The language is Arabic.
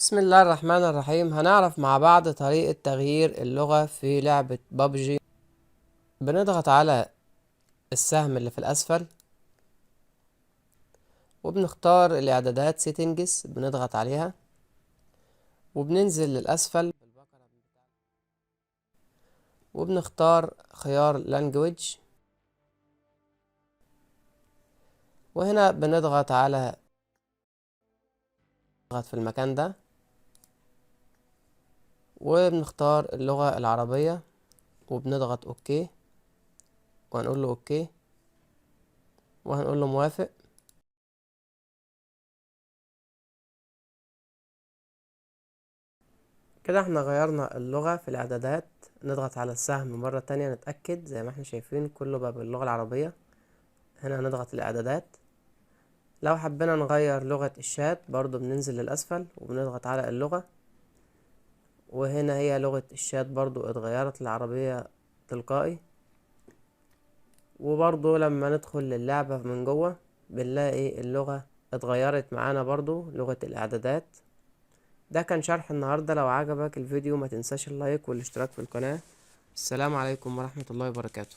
بسم الله الرحمن الرحيم. هنعرف مع بعض طريقة تغيير اللغة في لعبة بابجي. بنضغط على السهم اللي في الأسفل وبنختار الإعدادات سيتنجز، بنضغط عليها وبننزل للأسفل وبنختار خيار لانجويج، وهنا بنضغط على في المكان ده وبنختار اللغة العربية وبنضغط اوكي، وهنقول له اوكي وهنقول له موافق. كده احنا غيرنا اللغة في الاعدادات. نضغط على السهم مرة تانية نتأكد زي ما احنا شايفين كله بقى باللغة العربية. هنا هنضغط الاعدادات. لو حبينا نغير لغة الشات برضو بننزل للأسفل وبنضغط على اللغة، وهنا هي لغة الشات برضو اتغيرت للعربية تلقائي. وبرضو لما ندخل للعبة من جوه بنلاقي اللغة اتغيرت معانا برضو لغة الاعدادات. ده كان شرح النهاردة. لو عجبك الفيديو ما تنساش اللايك والاشتراك في القناة. السلام عليكم ورحمة الله وبركاته.